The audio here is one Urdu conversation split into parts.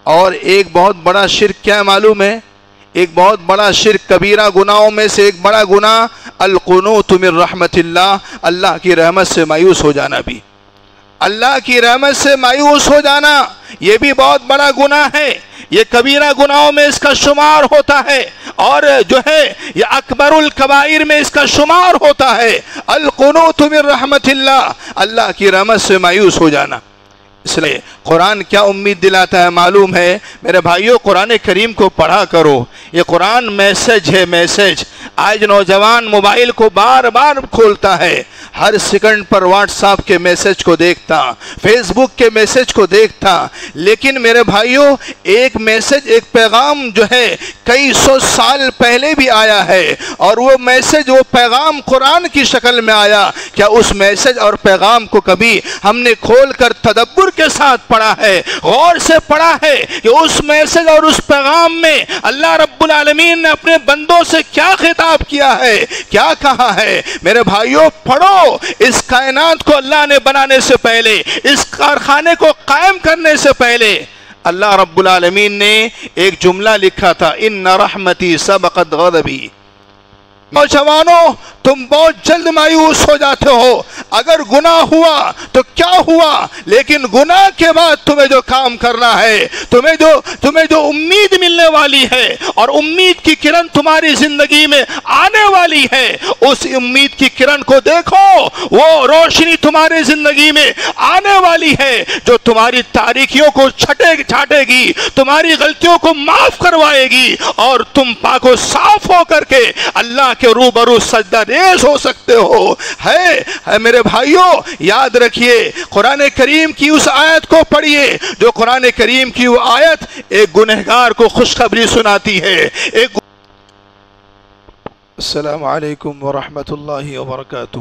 اور ایک بہت بڑا شرک کیا معلوم ہے؟ ایک بہت بڑا شرک، کبیرہ گناہوں میں سے ایک بڑا گناہ القنوط من رحمت اللہ، اللہ کی رحمت سے مایوس ہو جانا بھی، اللہ کی رحمت سے مایوس ہو جانا یہ بھی بہت بڑا گناہ ہے، یہ کبیرہ گناہوں میں اس کا شمار ہوتا ہے، اور جو ہے یہ اکبر الکبائر میں اس کا شمار ہوتا ہے، القنوط من رحمت اللہ، اللہ کی رحمت سے مایوس ہو جانا۔ اس لیے قرآن کیا امید دلاتا ہے معلوم ہے میرے بھائیوں؟ قرآن کریم کو پڑھا کرو، یہ قرآن میسج ہے، میسج۔ آج نوجوان موبائل کو بار بار کھولتا ہے، ہر سیکنڈ پر واٹس ایپ کے میسج کو دیکھتا، فیس بک کے میسج کو دیکھتا، لیکن میرے بھائیوں ایک میسج، ایک پیغام جو ہے کئی سو سال پہلے بھی آیا ہے، اور وہ میسج، وہ پیغام قرآن کی شکل میں آیا۔ کیا اس میسج اور پیغام کو کبھی ہم نے کھول کر تدبر کے ساتھ پڑھا ہے، غور سے پڑھا ہے کہ اس میسج اور اس پیغام میں اللہ رب العالمین نے اپنے بندوں سے کیا خطاب کیا ہے، کیا کہا ہے؟ میرے بھائیوں پڑھو، اس کائنات کو اللہ نے بنانے سے پہلے، اس کارخانے کو قائم کرنے سے پہلے اللہ رب العالمین نے ایک جملہ لکھا تھا، ان رحمتی سبقت غضبی۔ نوجوانوں تم بہت جلد مایوس ہو جاتے ہو، اگر گناہ ہوا تو کیا ہوا، لیکن گناہ کے بعد تمہیں جو کام کرنا ہے، تمہیں جو امید ملنے والی ہے اور امید کی کرن تمہاری زندگی میں آنے والی ہے، اس امید کی کرن کو دیکھو، وہ روشنی تمہاری زندگی میں آنے والی ہے جو تمہاری تاریکیوں کو چھاٹے گی، تمہاری غلطیوں کو معاف کروائے گی، اور تم پاک و صاف ہو کر کے اللہ کے روبرو سجدہ ریز ہو سکتے ہو۔ ہے میرے بھائیوں یاد رکھیے، قرآن کریم کی اس آیت کو پڑھیے، جو قرآن کریم کی وہ آیت ایک گنہگار کو خوشخبری سناتی ہے۔ السلام علیکم ورحمۃ اللہ وبرکاتہ۔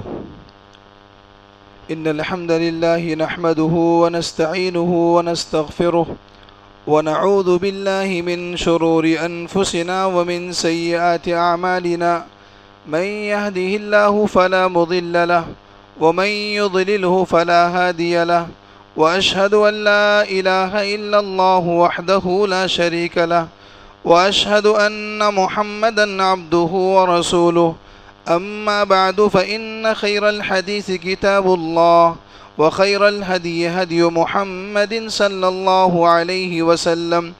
ان الحمد للہ نحمده ونستعینه ونستغفره ونعوذ بالله من شرور انفسنا ومن سيئات اعمالنا، من يهده الله فلا مضل له ومن يضلله فلا هادي له، وأشهد أن لا إله إلا الله وحده لا شريك له، وأشهد أن محمدا عبده ورسوله، أما بعد فإن خير الحديث كتاب الله، وخير الهدي هدي محمد صلى الله عليه وسلم،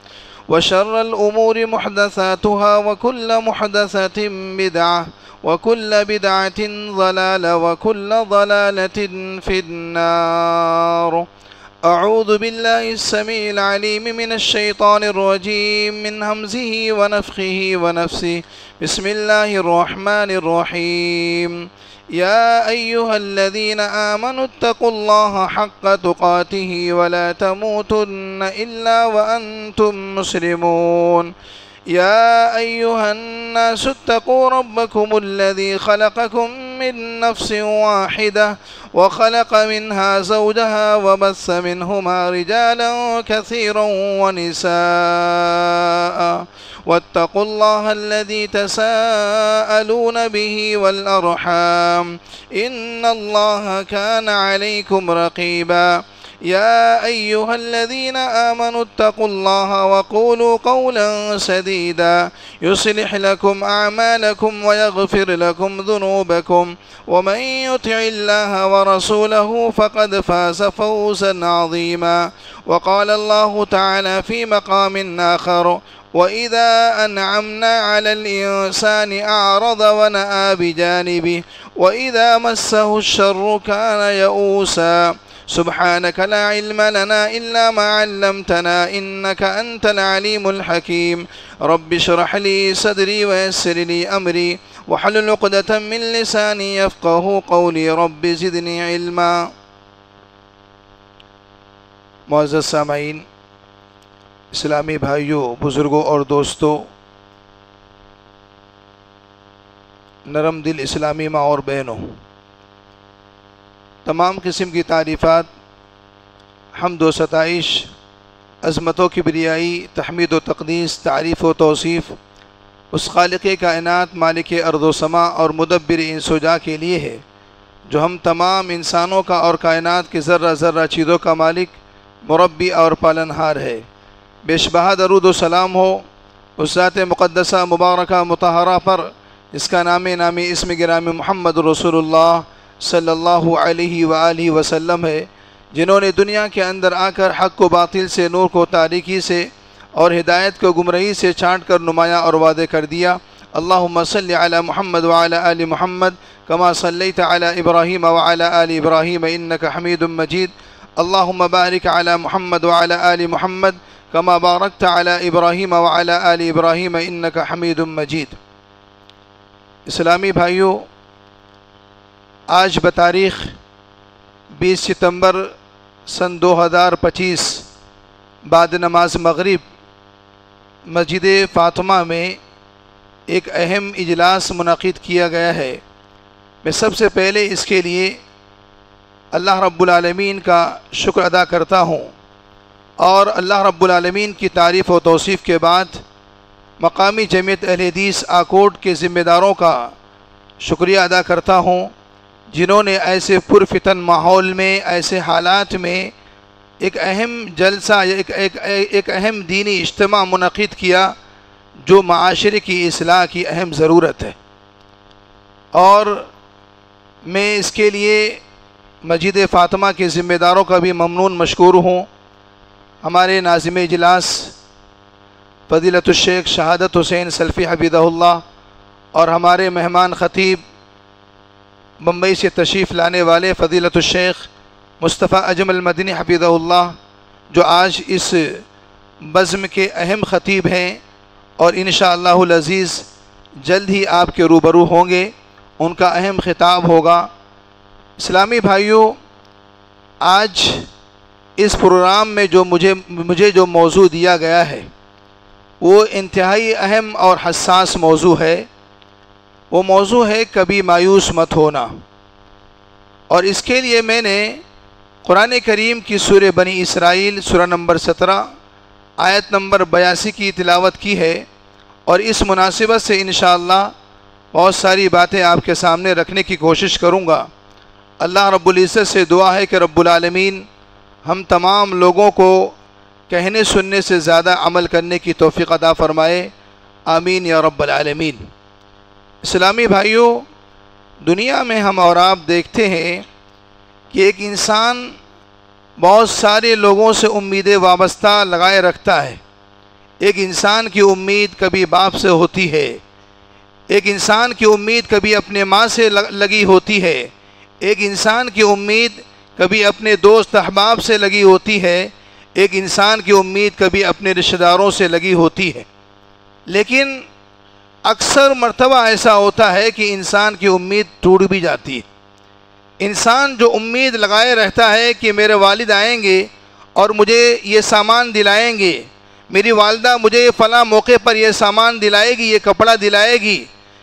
وشر الأمور محدثاتها، وكل محدثة بدعة، وكل بدعة ضلالة، وكل ضلالة في النار۔ أعوذ بالله السميع العليم من الشيطان الرجيم، من همزه ونفخه ونفسه، بسم الله الرحمن الرحيم۔ يا أيها الذين آمنوا اتقوا الله حق تقاته ولا تموتن إلا وأنتم مسلمون۔ يا أيها الناس اتقوا ربكم الذي خلقكم من نفس واحدة، وخلق منها زوجها، وبث منهما رجالا كثيرا ونساء، واتقوا الله الذي تساءلون به والأرحام، إن الله كان عليكم رقيبا۔ يا أيها الذين آمنوا اتقوا الله وقولوا قولا سديدا، يصلح لكم أعمالكم ويغفر لكم ذنوبكم، ومن يطع الله ورسوله فقد فاز فوزا عظيما۔ وقال الله تعالى في مقام آخر، وإذا أنعمنا على الإنسان أعرض ونأى بجانبه، وإذا مسه الشر كان يئوسا۔ سبحانك لا علم لنا إلا ما علمتنا إنك أنت العليم الحكيم۔ رب اشرح لي صدري ويسر لي أمري واحلل عقدة من لساني يفقهوا قولي، رب زدني علما۔ معزز سامعین، اسلامی بھائیوں، بزرگوں اور دوستوں، نرم دل اسلامی ماں اور بہنوں، تمام قسم کی تعریفات، حمد و ستائش، عظمت و کبریائی، تحمید و تقدیس، تعریف و توصیف اس خالق کائنات، مالک ارض و سما اور مدبر انس و جاں کے لیے ہے، جو ہم تمام انسانوں کا اور کائنات کے ذرہ ذرہ چیزوں کا مالک، مربی اور پالنہار ہے۔ بیشبہا درود و سلام ہو اس ذات مقدسہ مبارکہ مطہرہ پر جس کا نامی اسم گرامی محمد رسول اللہ صلی اللہ علیہ وآلہ وسلم ہے، جنہوں نے دنیا کے اندر آ کر حق کو باطل سے، نور کو تاریکی سے اور ہدایت کو گمراہی سے چھانٹ کر نمایاں اور واضح کر دیا۔ اللہم صلی علی محمد وعلی آل محمد کما صلیت علی ابراہیم وعلی آل ابراہیم انک حمید مجید۔ اللہم بارک علی محمد وعلی آل محمد کما بارکت علی ابراہیم وعلی آل ابراہیم انک حمید مجید۔ اسلامی بھائیوں، آج بتاریخ 20 ستمبر سن 2025 بعد نماز مغرب مسجد فاطمہ میں ایک اہم اجلاس منعقد کیا گیا ہے۔ میں سب سے پہلے اس کے لیے اللہ رب العالمین کا شکر ادا کرتا ہوں، اور اللہ رب العالمین کی تعریف و توصیف کے بعد مقامی جمعیت اہل حدیث آکوٹ کے ذمہ داروں کا شکریہ ادا کرتا ہوں، جنہوں نے ایسے پرفتن ماحول میں، ایسے حالات میں ایک اہم جلسہ، ایک اہم دینی اجتماع منعقد کیا جو معاشرے کی اصلاح کی اہم ضرورت ہے۔ اور میں اس کے لیے مسجد فاطمہ کے ذمہ داروں کا بھی ممنون مشکور ہوں۔ ہمارے ناظم اجلاس فضیلت الشیخ شہادت حسین سلفی حفظہ اللہ اور ہمارے مہمان خطیب بمبئی سے تشریف لانے والے فضیلت الشیخ مصطفیٰ اجمل مدنی حفظہ اللہ، جو آج اس بزم کے اہم خطیب ہیں اور انشاءاللہ العزیز جلد ہی آپ کے روبرو ہوں گے، ان کا اہم خطاب ہوگا۔ اسلامی بھائیوں، آج اس پروگرام میں مجھے جو موضوع دیا گیا ہے وہ انتہائی اہم اور حساس موضوع ہے۔ وہ موضوع ہے کبھی مایوس مت ہونا، اور اس کے لیے میں نے قرآن کریم کی سورہ بنی اسرائیل سورہ نمبر 17 آیت نمبر 82 کی تلاوت کی ہے، اور اس مناسبت سے انشاءاللہ بہت ساری باتیں آپ کے سامنے رکھنے کی کوشش کروں گا۔ اللہ رب العزت سے دعا ہے کہ رب العالمین ہم تمام لوگوں کو کہنے سننے سے زیادہ عمل کرنے کی توفیق عطا فرمائے، آمین یا رب العالمین۔ اسلامی بھائیوں، دنیا میں ہم اور آپ دیکھتے ہیں کہ ایک انسان بہت سارے لوگوں سے امیدیں وابستہ لگائے رکھتا ہے۔ ایک انسان کی امید کبھی باپ سے ہوتی ہے، ایک انسان کی امید کبھی اپنے ماں سے لگی ہوتی ہے، ایک انسان کی امید کبھی اپنے دوست احباب سے لگی ہوتی ہے، ایک انسان کی امید کبھی اپنے رشتہ داروں سے لگی ہوتی ہے۔ لیکن اکثر مرتبہ ایسا ہوتا ہے کہ انسان کی امید ٹوٹ بھی جاتی ہے۔ انسان جو امید لگائے رہتا ہے کہ میرے والد آئیں گے اور مجھے یہ سامان دلائیں گے، میری والدہ مجھے فلاں موقع پر یہ سامان دلائے گی، یہ کپڑا دلائے گی،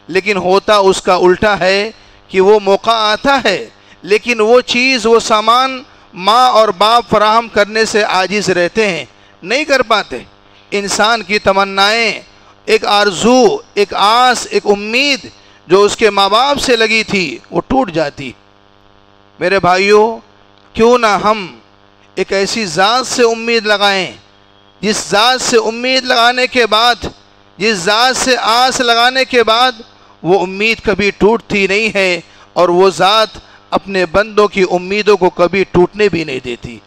لیکن ہوتا اس کا الٹا ہے کہ وہ موقع آتا ہے لیکن وہ چیز، وہ سامان ماں اور باپ فراہم کرنے سے عاجز رہتے ہیں، نہیں کر پاتے۔ انسان کی تمنائیں، ایک آرزو، ایک آس، ایک امید جو اس کے ماں باپ سے لگی تھی وہ ٹوٹ جاتی۔ میرے بھائیوں، کیوں نہ ہم ایک ایسی ذات سے امید لگائیں جس ذات سے امید لگانے کے بعد، جس ذات سے آس لگانے کے بعد وہ امید کبھی ٹوٹتی نہیں ہے، اور وہ ذات اپنے بندوں کی امیدوں کو کبھی ٹوٹنے بھی نہیں دیتی،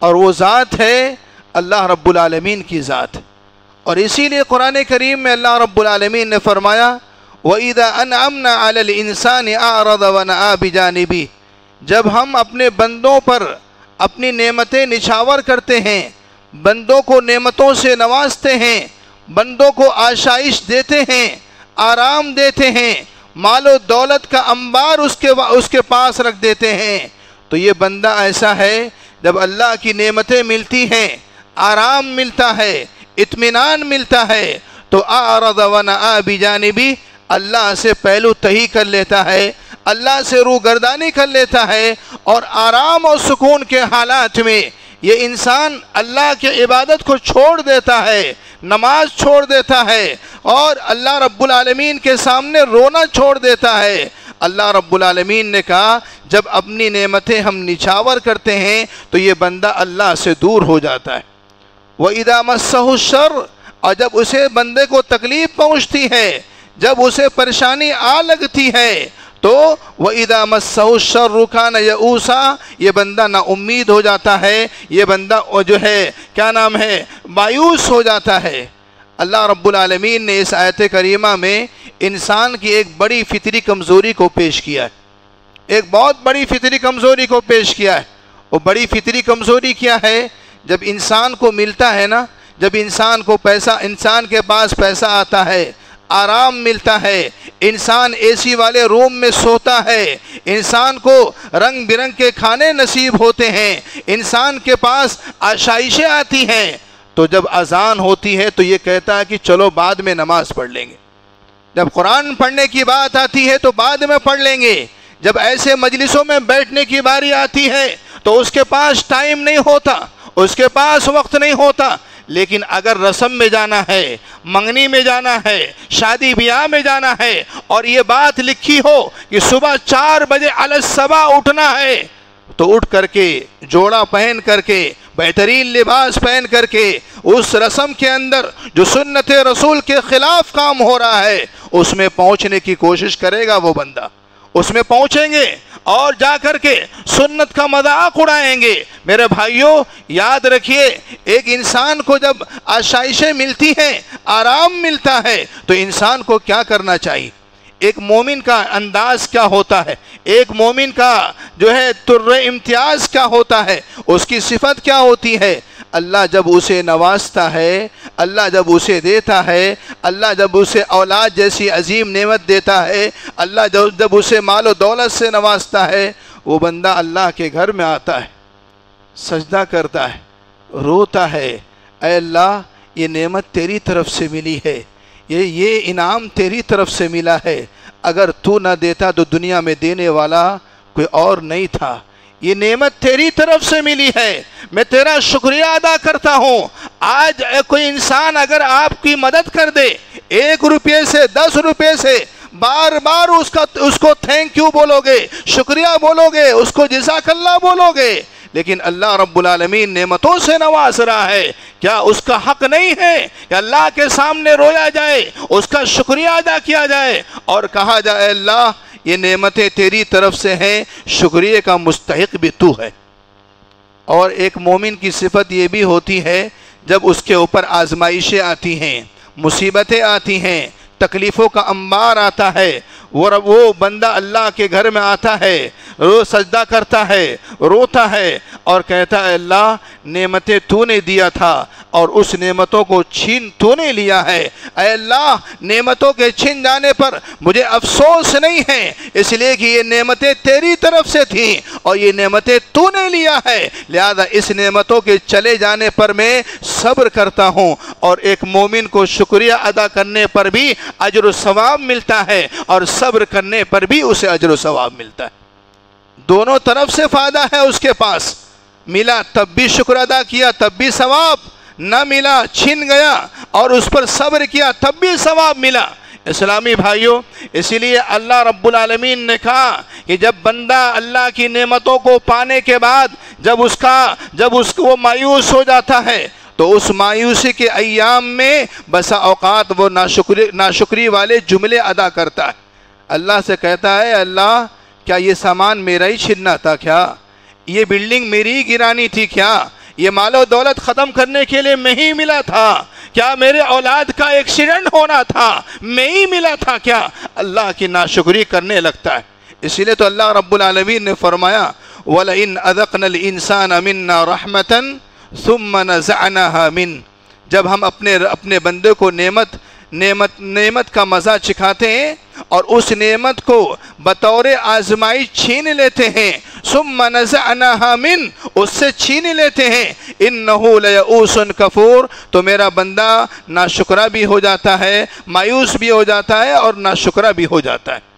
اور وہ ذات ہے اللہ رب العالمین کی ذات۔ اور اسی لیے قرآن کریم میں اللہ رب العالمین نے فرمایا وَإِذَا أَنْعَمْنَا عَلَى الْإِنسَانِ أَعْرَضَ وَنَأَىٰ بِجَانِبِهِ، جب ہم اپنے بندوں پر اپنی نعمتیں نچھاور کرتے ہیں، بندوں کو نعمتوں سے نوازتے ہیں، بندوں کو آشائش دیتے ہیں، آرام دیتے ہیں، مال و دولت کا انبار اس کے پاس رکھ دیتے ہیں، تو یہ بندہ ایسا ہے جب اللہ کی نعمتیں ملتی ہیں، آرام ملتا ہے، اطمینان ملتا ہے، تو اعرض ونأى بجانبی، اللہ سے پہلو تہی کر لیتا ہے، اللہ سے روگردانی کر لیتا ہے، اور آرام اور سکون کے حالات میں یہ انسان اللہ کی عبادت کو چھوڑ دیتا ہے، نماز چھوڑ دیتا ہے، اور اللہ رب العالمین کے سامنے رونا چھوڑ دیتا ہے۔ اللہ رب العالمین نے کہا جب اپنی نعمتیں ہم نچھاور کرتے ہیں تو یہ بندہ اللہ سے دور ہو جاتا ہے۔ وَإِذَا مَسَّهُ الشَّرُّ، اور جب اسے بندے کو تکلیف پہنچتی ہے، جب اسے پریشانی آ لگتی ہے تو وَإِذَا مَسَّهُ الشَّرُّ كَانَ يَئُوسًا، یہ بندہ نا امید ہو جاتا ہے، یہ بندہ جو ہے کیا نام ہے مایوس ہو جاتا ہے۔ اللہ رب العالمین نے اس آیت کریمہ میں انسان کی ایک بڑی فطری کمزوری کو پیش کیا ہے، ایک بہت بڑی فطری کمزوری کو پیش کیا ہے۔ وہ بڑی فطری کمزوری کیا ہے؟ جب انسان کو ملتا ہے نا، جب انسان کے پاس پیسہ آتا ہے، آرام ملتا ہے، انسان اے سی والے روم میں سوتا ہے، انسان کو رنگ برنگ کے کھانے نصیب ہوتے ہیں، انسان کے پاس آشائشیں آتی ہیں، تو جب اذان ہوتی ہے تو یہ کہتا ہے کہ چلو بعد میں نماز پڑھ لیں گے۔ جب قرآن پڑھنے کی بات آتی ہے تو بعد میں پڑھ لیں گے۔ جب ایسے مجلسوں میں بیٹھنے کی باری آتی ہے تو اس کے پاس ٹائم نہیں ہوتا، اس کے پاس وقت نہیں ہوتا۔ لیکن اگر رسم میں جانا ہے، منگنی میں جانا ہے، شادی بیاہ میں جانا ہے، اور یہ بات لکھی ہو کہ صبح 4 بجے علی الصبح اٹھنا ہے، تو اٹھ کر کے جوڑا پہن کر کے بہترین لباس پہن کر کے اس رسم کے اندر جو سنت رسول کے خلاف کام ہو رہا ہے اس میں پہنچنے کی کوشش کرے گا وہ بندہ، اس میں پہنچیں گے اور جا کر کے سنت کا مذاق اڑائیں گے۔ میرے بھائیوں یاد رکھیے، ایک انسان کو جب آشائشیں ملتی ہیں، آرام ملتا ہے، تو انسان کو کیا کرنا چاہیے؟ ایک مومن کا انداز کیا ہوتا ہے، ایک مومن کا جو ہے امتیاز کیا ہوتا ہے، اس کی صفت کیا ہوتی ہے؟ اللہ جب اسے نوازتا ہے، اللہ جب اسے دیتا ہے، اللہ جب اسے اولاد جیسی عظیم نعمت دیتا ہے، اللہ جب اسے مال و دولت سے نوازتا ہے، وہ بندہ اللہ کے گھر میں آتا ہے، سجدہ کرتا ہے، روتا ہے، اے اللہ یہ نعمت تیری طرف سے ملی ہے، یہ انعام تیری طرف سے ملا ہے، اگر تو نہ دیتا تو دنیا میں دینے والا کوئی اور نہیں تھا، یہ نعمت تیری طرف سے ملی ہے، میں تیرا شکریہ ادا کرتا ہوں۔ آج کوئی انسان اگر آپ کی مدد کر دے، 1 روپے سے 10 روپے سے، بار بار اس کو تھینک یو بولو گے، شکریہ بولو گے، اس کو جزاک اللہ بولو گے، لیکن اللہ رب العالمین نعمتوں سے نواز رہا ہے، کیا اس کا حق نہیں ہے کہ اللہ کے سامنے رویا جائے، اس کا شکریہ ادا کیا جائے اور کہا جائے اللہ یہ نعمتیں تیری طرف سے ہیں، شکریہ کا مستحق بھی تو ہے۔ اور ایک مومن کی صفت یہ بھی ہوتی ہے، جب اس کے اوپر آزمائشیں آتی ہیں، مصیبتیں آتی ہیں، تکلیفوں کا انبار آتا ہے، وہ بندہ اللہ کے گھر میں آتا ہے، روز سجدہ کرتا ہے، روتا ہے اور کہتا ہے اللہ نعمتیں تو نے دیا تھا اور اس نعمتوں کو چھین تو نے لیا ہے، اے اللہ نعمتوں کے چھن جانے پر مجھے افسوس نہیں ہے، اس لیے کہ یہ نعمتیں تیری طرف سے تھیں اور یہ نعمتیں تو نے لیا ہے، لہذا اس نعمتوں کے چلے جانے پر میں صبر کرتا ہوں۔ اور ایک مومن کو شکریہ ادا کرنے پر بھی اجر و ثواب ملتا ہے اور صبر کرنے پر بھی اسے اجر و ثواب ملتا ہے، دونوں طرف سے فائدہ ہے اس کے پاس، ملا تب بھی شکر ادا کیا تب بھی ثواب، نہ ملا چھن گیا اور اس پر صبر کیا تب بھی ثواب ملا۔ اسلامی بھائیوں، اسی لیے اللہ رب العالمین نے کہا کہ جب بندہ اللہ کی نعمتوں کو پانے کے بعد جب اس کو مایوس ہو جاتا ہے تو اس مایوسی کے ایام میں بسا اوقات وہ ناشکری والے جملے ادا کرتا ہے، اللہ سے کہتا ہے اللہ کیا یہ سامان میرا ہی چھننا تھا، کیا یہ بلڈنگ میری ہی گرانی تھی، کیا یہ مال و دولت ختم کرنے کے لیے میں ہی ملا تھا، کیا میرے اولاد کا ایکسیڈنٹ ہونا تھا میں ہی ملا تھا، کیا اللہ کی ناشکری کرنے لگتا ہے۔ اسی لیے تو اللہ رب العالمین نے فرمایا وَلَئِنْ أَذَقْنَا الْإِنسَانَ مِنَّا رَحْمَةً ثُمَّ نَزَعْنَاهَا مِنْ، جب ہم اپنے بندے کو نعمت کا مزہ چکھاتے ہیں اور اس نعمت کو بطور آزمائی چھین لیتے ہیں، ثم نزعناها من، اس سے چھین لیتے ہیں، انه لیئوس کفور، تو میرا بندہ ناشکرا بھی ہو جاتا ہے، مایوس بھی ہو جاتا ہے اور ناشکرا بھی ہو جاتا ہے۔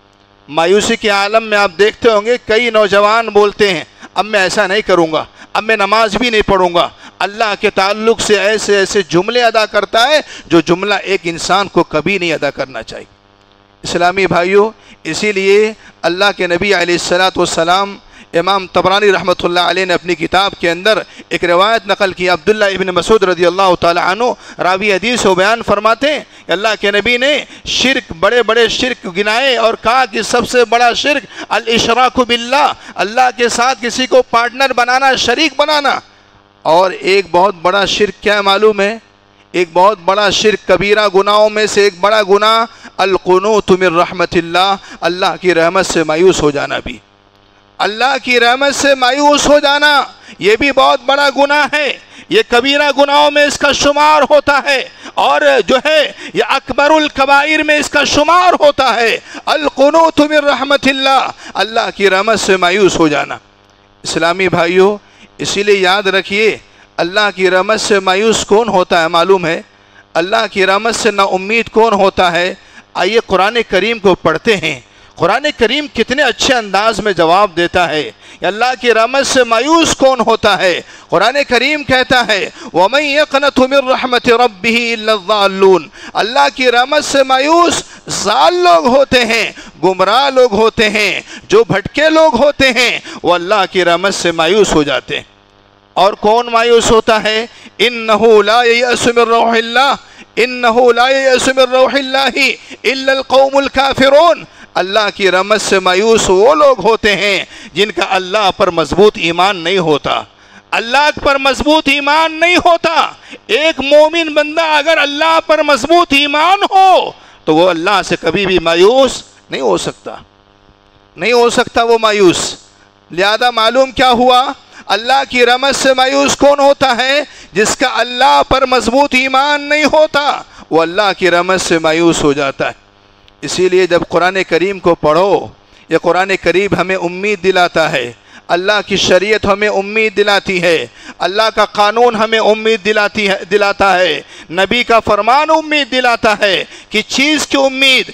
مایوسی کے عالم میں آپ دیکھتے ہوں گے کئی نوجوان بولتے ہیں اب میں ایسا نہیں کروں گا، اب میں نماز بھی نہیں پڑھوں گا، اللہ کے تعلق سے ایسے جملے ادا کرتا ہے جو جملہ ایک انسان کو کبھی نہیں ادا کرنا چاہیے۔ اسلامی بھائیوں، اسی لیے اللہ کے نبی علیہ السلام امام طبرانی رحمۃ اللہ علیہ نے اپنی کتاب کے اندر ایک روایت نقل کی، عبداللہ ابن مسعود رضی اللہ تعالی عنہ راوی حدیث و بیان فرماتے ہیں کہ اللہ کے نبی نے شرک، بڑے بڑے شرک گنائے اور کہا کہ سب سے بڑا شرک الاشراک باللہ، اللہ کے ساتھ کسی کو پارٹنر بنانا، شریک بنانا۔ اور ایک بہت بڑا شرک کیا معلوم ہے؟ ایک بہت بڑا شرک، کبیرہ گناہوں میں سے ایک بڑا گناہ القنوط من رحمت اللہ، اللہ کی رحمت سے مایوس ہو جانا بھی، اللہ کی رحمت سے مایوس ہو جانا یہ بھی بہت بڑا گناہ ہے، یہ کبیرہ گناہوں میں اس کا شمار ہوتا ہے، اور جو ہے یہ اکبر الکبائر میں اس کا شمار ہوتا ہے، القنوط من رحمت اللہ، اللہ کی رحمت سے مایوس ہو جانا۔ اسلامی بھائیوں، اسی لیے یاد رکھیے اللہ کی رحمت سے مایوس کون ہوتا ہے معلوم ہے؟ اللہ کی رحمت سے نا امید کون ہوتا ہے؟ آئیے قرآن کریم کو پڑھتے ہیں، قرآن کریم کتنے اچھے انداز میں جواب دیتا ہے کہ اللہ کی رحمت سے مایوس کون ہوتا ہے۔ قرآن کریم کہتا ہے وَمَن يَقْنَطُ مِن رَحْمَةِ رَبِّهِ إِلَّا الضَّالُّونَ، اللہ کی رحمت سے مایوس ضال لوگ ہوتے ہیں، گمراہ لوگ ہوتے ہیں، جو بھٹکے لوگ ہوتے ہیں، وہ اللہ کی رحمت سے مایوس ہو جاتے ہیں۔ اور کون مایوس ہوتا ہے؟ إِنَّهُ لَا يَيْأَسُ مِن رَوْحِ اللَّهِ إِنَّهُ لَا يَيْأَسُ مِن رَوْحِ اللَّهِ إِلَّا الْقَوْمُ الْكَافِرُونَ، اللہ کی رحمت سے مایوس وہ لوگ ہوتے ہیں جن کا اللہ پر مضبوط ایمان نہیں ہوتا، اللہ پر مضبوط ایمان نہیں ہوتا۔ ایک مومن بندہ اگر اللہ پر مضبوط ایمان ہو تو وہ اللہ سے کبھی بھی مایوس نہیں ہو سکتا، نہیں ہو سکتا وہ مایوس۔ لہذا معلوم کیا ہوا؟ اللہ کی رحمت سے مایوس کون ہوتا ہے؟ جس کا اللہ پر مضبوط ایمان نہیں ہوتا، وہ اللہ کی رحمت سے مایوس ہو جاتا ہے۔ اسی لیے جب قرآن کریم کو پڑھو، یہ قرآن کریم ہمیں امید دلاتا ہے، اللہ کی شریعت ہمیں امید دلاتی ہے، اللہ کا قانون ہمیں امید دلاتا ہے، نبی کا فرمان امید دلاتا ہے کہ چیز کی امید،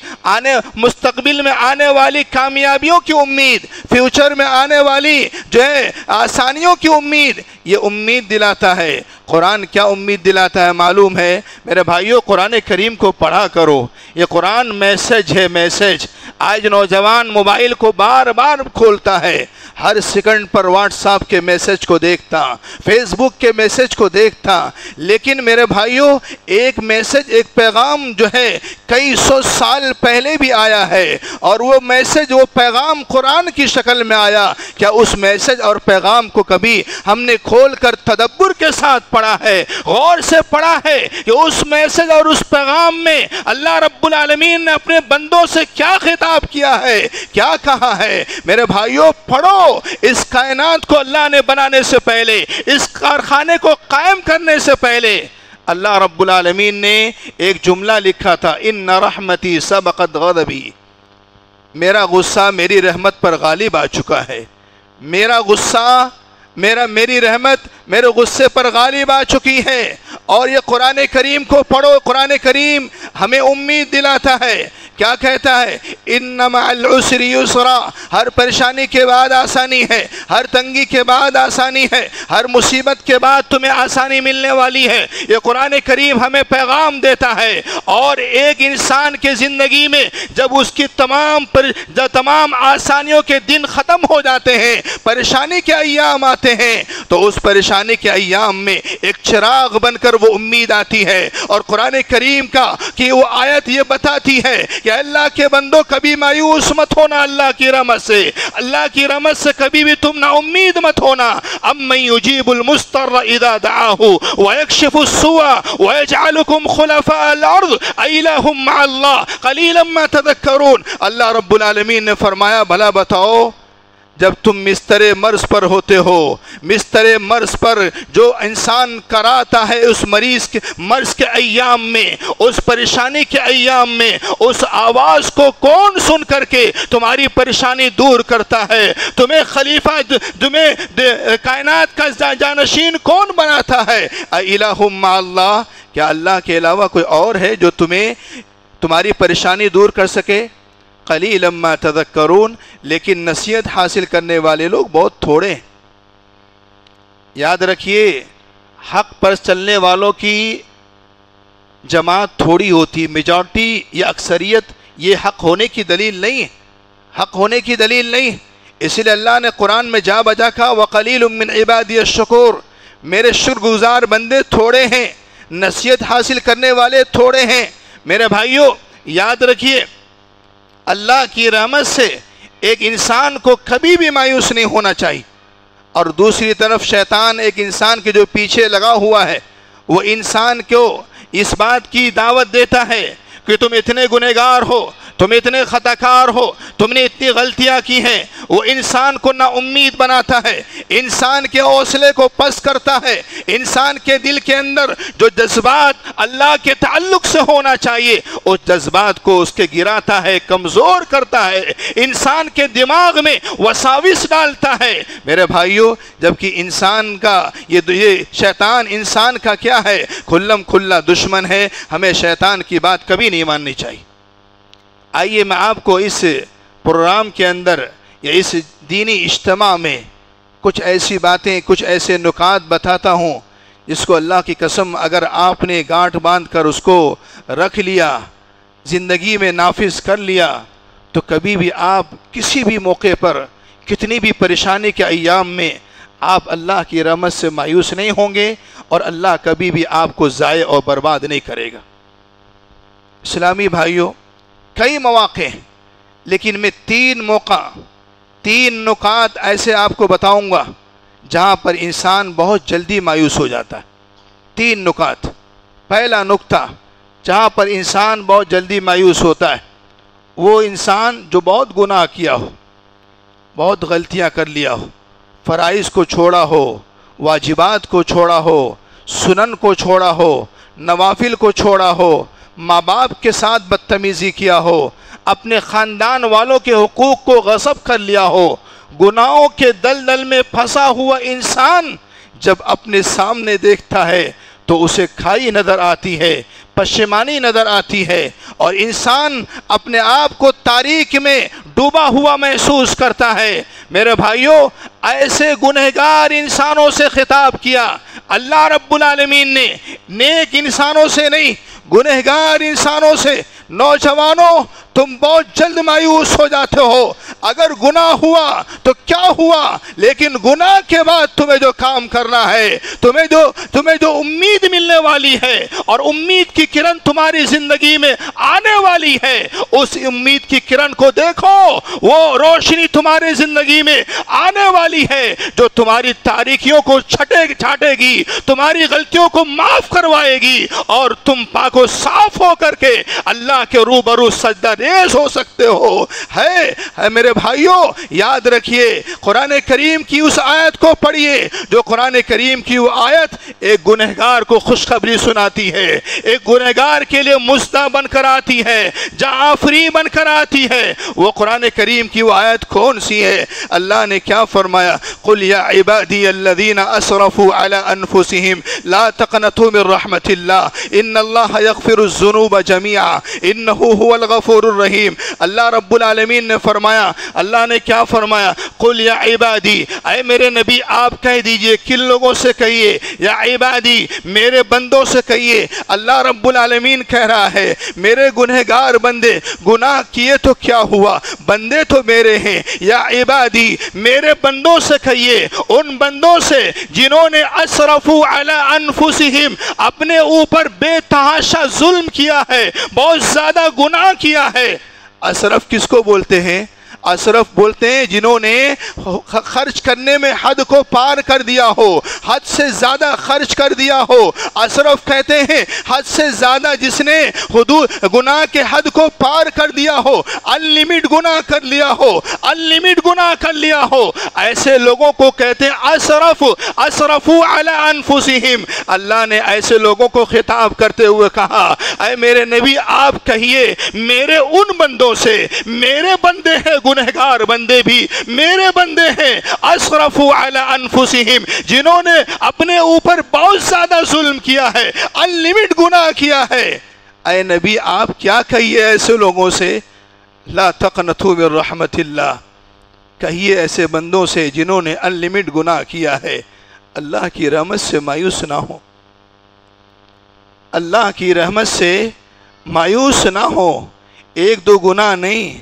مستقبل میں آنے والی کامیابیوں کی امید، فیوچر میں آنے والی جو ہے آسانیوں کی امید، یہ امید دلاتا ہے۔ قرآن کیا امید دلاتا ہے معلوم ہے؟ میرے بھائیوں، قرآن کریم کو پڑھا کرو، یہ قرآن میسج ہے، میسج۔ آج نوجوان موبائل کو بار بار کھولتا ہے، ہر سیکنڈ پر واٹس ایپ کے میسج کو دیکھتا، فیس بک کے میسج کو دیکھتا، لیکن میرے بھائیوں ایک میسج، ایک پیغام جو ہے کئی سو سال پہلے بھی آیا ہے، اور وہ میسج، وہ پیغام قرآن کی شکل میں آیا۔ کیا اس میسج اور پیغام کو کبھی ہم نے کھول کر تدبر کے ساتھ پڑھا ہے، غور سے پڑھا ہے کہ اس میسج اور اس پیغام میں اللہ رب العالمین نے اپنے بندوں سے کیا خطاب کیا ہے، کیا کہا ہے؟ میرے بھائیوں پڑھو، اس کائنات کو اللہ نے بنانے سے پہلے، اس کارخانے کو قائم کرنے سے پہلے اللہ رب العالمین نے ایک جملہ لکھا تھا، ان رحمتی سبقت غضبی، میرا غصہ میری رحمت پر غالب آ چکا ہے، میرا غصہ میری رحمت میرے غصے پر غالب آ چکی ہے۔ اور یہ قرآن کریم کو پڑھو، قرآن کریم ہمیں امید دلاتا ہے، کیا کہتا ہے؟ ان مع العسر یسرا، ہر پریشانی کے بعد آسانی ہے، ہر تنگی کے بعد آسانی ہے، ہر مصیبت کے بعد تمہیں آسانی ملنے والی ہے۔ یہ قرآن کریم ہمیں پیغام دیتا ہے، اور ایک انسان کے زندگی میں جب اس کی تمام آسانیوں کے دن ختم ہو جاتے ہیں، پریشانی کے ایام آتے ہیں، تو اس پریشانی کے ایام میں ایک چراغ بن کر وہ امید آتی ہے۔ اور قرآن کریم کا کہ وہ آیت یہ بتاتی ہے کہ اللہ کے بندوں کبھی مایوس مت ہونا اللہ کی رحمت سے، اللہ کی رحمت سے کبھی بھی تم نا امید مت ہونا۔ امن یجیب المضطر اذا دعاہ ویکشف السوء ویجعلکم خلفاء الارض الہ مع اللہ قلیلا ما تذکرون۔ اللہ رب العالمین نے فرمایا بھلا بتاؤ، جب تم مستر مرض پر ہوتے ہو، مستر مرض پر جو انسان کراتا ہے، اس مرض کے ایام میں، اس پریشانی کے ایام میں، اس آواز کو کون سن کر کے تمہاری پریشانی دور کرتا ہے؟ تمہیں خلیفہ، تمہیں کائنات کا جانشین کون بناتا ہے؟ الہ مع اللہ، کیا اللہ کے علاوہ کوئی اور ہے جو تمہاری پریشانی دور کر سکے؟ قلیلا ما تذکرون، لیکن نصیحت حاصل کرنے والے لوگ بہت تھوڑے ہیں۔ یاد رکھیے، حق پر چلنے والوں کی جماعت تھوڑی ہوتی، میجارٹی یا اکثریت یہ حق ہونے کی دلیل نہیں ہے، حق ہونے کی دلیل نہیں۔ اس لیے اللہ نے قرآن میں جا بجا کہا وَقَلِيلٌ مِّنْ عِبَادِيَ الشُّكُورُ، میرے شکر گزار بندے تھوڑے ہیں، نصیحت حاصل کرنے والے تھوڑے ہیں۔ میرے بھائیوں یاد رکھیے، اللہ کی رحمت سے ایک انسان کو کبھی بھی مایوس نہیں ہونا چاہیے، اور دوسری طرف شیطان ایک انسان کے جو پیچھے لگا ہوا ہے، وہ انسان کو اس بات کی دعوت دیتا ہے کہ تم اتنے گنہگار ہو، تم اتنے خطا کار ہو، تم نے اتنی غلطیاں کی ہیں۔ وہ انسان کو نا امید بناتا ہے، انسان کے حوصلے کو پست کرتا ہے، انسان کے دل کے اندر جو جذبات اللہ کے تعلق سے ہونا چاہیے اس جذبات کو اس کے گراتا ہے، کمزور کرتا ہے، انسان کے دماغ میں وساوس ڈالتا ہے۔ میرے بھائیوں، جبکہ انسان کا یہ شیطان انسان کا کیا ہے؟ کھلم کھلا دشمن ہے۔ ہمیں شیطان کی بات کبھی نہیں ماننی چاہیے۔ آئیے میں آپ کو اس پروگرام کے اندر یا اس دینی اجتماع میں کچھ ایسی باتیں، کچھ ایسے نکات بتاتا ہوں جس کو اللہ کی قسم اگر آپ نے گانٹھ باندھ کر اس کو رکھ لیا، زندگی میں نافذ کر لیا، تو کبھی بھی آپ کسی بھی موقع پر، کتنی بھی پریشانی کے ایام میں آپ اللہ کی رحمت سے مایوس نہیں ہوں گے، اور اللہ کبھی بھی آپ کو ضائع اور برباد نہیں کرے گا۔ اسلامی بھائیوں، کئی مواقع ہیں، لیکن میں تین نکات ایسے آپ کو بتاؤں گا جہاں پر انسان بہت جلدی مایوس ہو جاتا ہے۔ 3 نکات۔ پہلا نکتہ جہاں پر انسان بہت جلدی مایوس ہوتا ہے، وہ انسان جو بہت گناہ کیا ہو، بہت غلطیاں کر لیا ہو، فرائض کو چھوڑا ہو، واجبات کو چھوڑا ہو، سنن کو چھوڑا ہو، نوافل کو چھوڑا ہو، ماں باپ کے ساتھ بدتمیزی کیا ہو، اپنے خاندان والوں کے حقوق کو غصب کر لیا ہو، گناہوں کے دلدل میں پھنسا ہوا انسان جب اپنے سامنے دیکھتا ہے تو اسے کھائی نظر آتی ہے، پشیمانی نظر آتی ہے، اور انسان اپنے آپ کو تاریکی میں ڈوبا ہوا محسوس کرتا ہے۔ میرے بھائیوں، ایسے گنہگار انسانوں سے خطاب کیا اللہ رب العالمین نے، نیک انسانوں سے نہیں، گنہگار انسانوں سے۔ نوجوانوں، تم بہت جلد مایوس ہو جاتے ہو، اگر گناہ ہوا تو کیا ہوا، لیکن گناہ کے بعد تمہیں جو کام کرنا ہے، تمہیں جو امید ملنے والی ہے اور امید کی کرن تمہاری زندگی میں آنے والی ہے، اس امید کی کرن کو دیکھو، وہ روشنی تمہاری زندگی میں آنے والی ہے جو تمہاری تاریکیوں کو چھاٹے گی، تمہاری غلطیوں کو معاف کروائے گی، اور تم پاک و صاف ہو کر کے اللہ کے روبرو سجدہ ریز ہو سکتے ہو۔ ہے میرے بھائیوں، یاد رکھیے، قرآن کریم کی اس آیت کو پڑھیے، جو قرآن کریم کی وہ آیت ایک گنہگار کو خوشخبری سناتی ہے، ایک گنہگار کے لیے مژدہ بن کر آتی ہے، جہاں فری بن کر آتی ہے۔ وہ قرآن کریم کی وہ آیت کون سی ہے؟ اللہ نے کیا فرمایا؟ قل یا عبادی الذین اسرفوا علی انفسہم لا تقنطوا من رحمت اللہ ان اللہ یغفر الذنوب جميعا انہ هو الغفور الرحیم۔ اللہ رب العالمین نے فرمایا، اللہ نے کیا فرمایا؟ قل یا عبادی، اے میرے نبی آپ کہہ دیجئے، کن لوگوں سے کہیے؟ یا عبادی، میرے بندوں سے کہیے۔ اللہ رب العالمین کہہ رہا ہے میرے گنہگار بندے، گناہ کیے تو کیا ہوا، بندے تو میرے ہیں۔ یا عبادی، میرے بندوں سے کہیے، ان بندوں سے جنہوں نے اسرفوا علی انفسہم، اپنے اوپر بے تحاشا ظلم کیا ہے، بہت زیادہ گناہ کیا ہے۔ اسرف کس کو بولتے ہیں؟ اسرف بولتے ہیں جنہوں نے خرچ کرنے میں حد کو پار کر دیا ہو، حد سے زیادہ خرچ کر دیا ہو۔ اسرف کہتے ہیں حد سے زیادہ جس نے حدود گناہ کے حد کو پار کر دیا ہو، انلیمٹ گناہ کر لیا ہو، انلیمٹ گناہ کر لیا ہو، ایسے لوگوں کو کہتے ہیں اسرف، اسرفوا علی انفسہم۔ اللہ نے ایسے لوگوں کو خطاب کرتے ہوئے کہا، اے میرے نبی آپ کہیے میرے ان بندوں سے، میرے بندے ہیں گنہگار بندے بھی میرے بندے ہیں، اسرفوا علی انفسہم، جنہوں نے اپنے اوپر بہت زیادہ ظلم کیا ہے، انلیمٹ گناہ کیا ہے۔ اے نبی آپ کیا کہیے ایسے لوگوں سے؟ لا تقنطوا من رحمت اللہ، کہیے ایسے بندوں سے جنہوں نے انلیمٹ گناہ کیا ہے، اللہ کی رحمت سے مایوس نہ ہو، اللہ کی رحمت سے مایوس نہ ہو۔ ایک دو گناہ نہیں،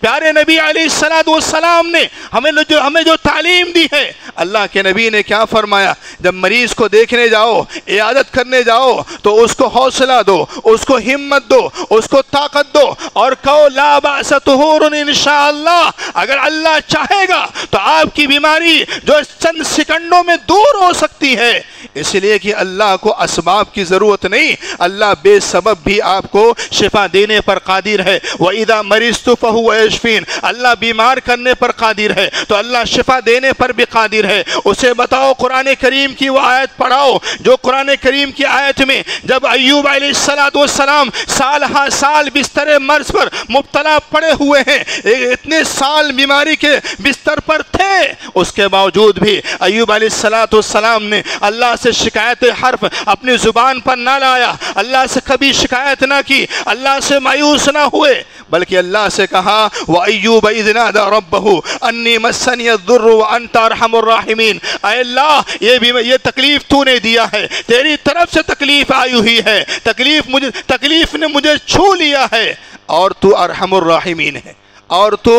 پیارے نبی علیہ السلام نے ہمیں جو تعلیم دی ہے، اللہ کے نبی نے کیا فرمایا؟ جب مریض کو دیکھنے جاؤ، عیادت کرنے جاؤ تو اس کو حوصلہ دو، اس کو ہمت دو، اس کو طاقت دو اور کہو لا بأس طہور انشاءاللہ، اگر اللہ چاہے گا تو آپ کی بیماری جو چند سیکنڈوں میں دور ہو سکتی ہے، اس لیے کہ اللہ کو اسباب کی ضرورت نہیں، اللہ بے سبب بھی آپ کو شفا دینے پر قادر ہے۔ وَإِذَا مَرِضْتُ فَهُوَ يَشْفِينِ، اللہ بیمار کرنے پر قادر ہے تو اللہ شفا دینے پر بھی قادر ہے۔ اسے بتاؤ، قرآن کریم کی وہ آیت پڑھاؤ جو قرآن کریم کی آیت میں جب ایوب علیہ السلام سال ہاں سال بستر مرض پر مبتلا پڑے ہوئے ہیں، اتنے سال بیماری کے بستر پر تھے، اس کے باوجود بھی ایوب علیہ السلام نے اللہ سے شکایت حرف اپنی زبان پر نہ لایا، اللہ سے کبھی شکایت نہ کی، اللہ سے مایوس نہ ہوئے، بلکہ اللہ سے کہا وَأَيُّوبَ إِذْ نَادَى رَبَّهُ أَنِّي مَسَّنِيَ الضُّرُّ وَأَنْتَ أَرْحَمُ الرَّاحِمِينَ، اے اللہ یہ تکلیف تو نے دیا ہے، تیری طرف سے تکلیف آئی ہوئی ہے، تکلیف نے مجھے چھو لیا ہے، اور تو ارحم الراحمین ہے، اور تو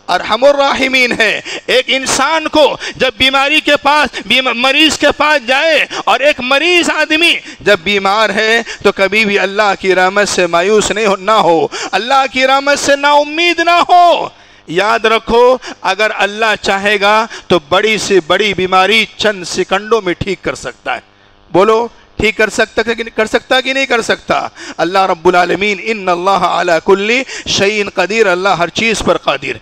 ارحم الراحمین ہے۔ ایک انسان کو جب بیماری کے پاس مریض کے پاس جائے، اور ایک مریض آدمی جب بیمار ہے تو کبھی بھی اللہ کی رحمت سے مایوس نہ ہو، اللہ کی رحمت سے نا امید نہ ہو۔ یاد رکھو، اگر اللہ چاہے گا تو بڑی سے بڑی بیماری چند سیکنڈوں میں ٹھیک کر سکتا ہے۔ بولو، ٹھیک کر سکتا کہ نہیں کر سکتا؟ اللہ رب العالمین، ان اللہ علی کل شیء قدیر، اللہ ہر چیز پر قادر۔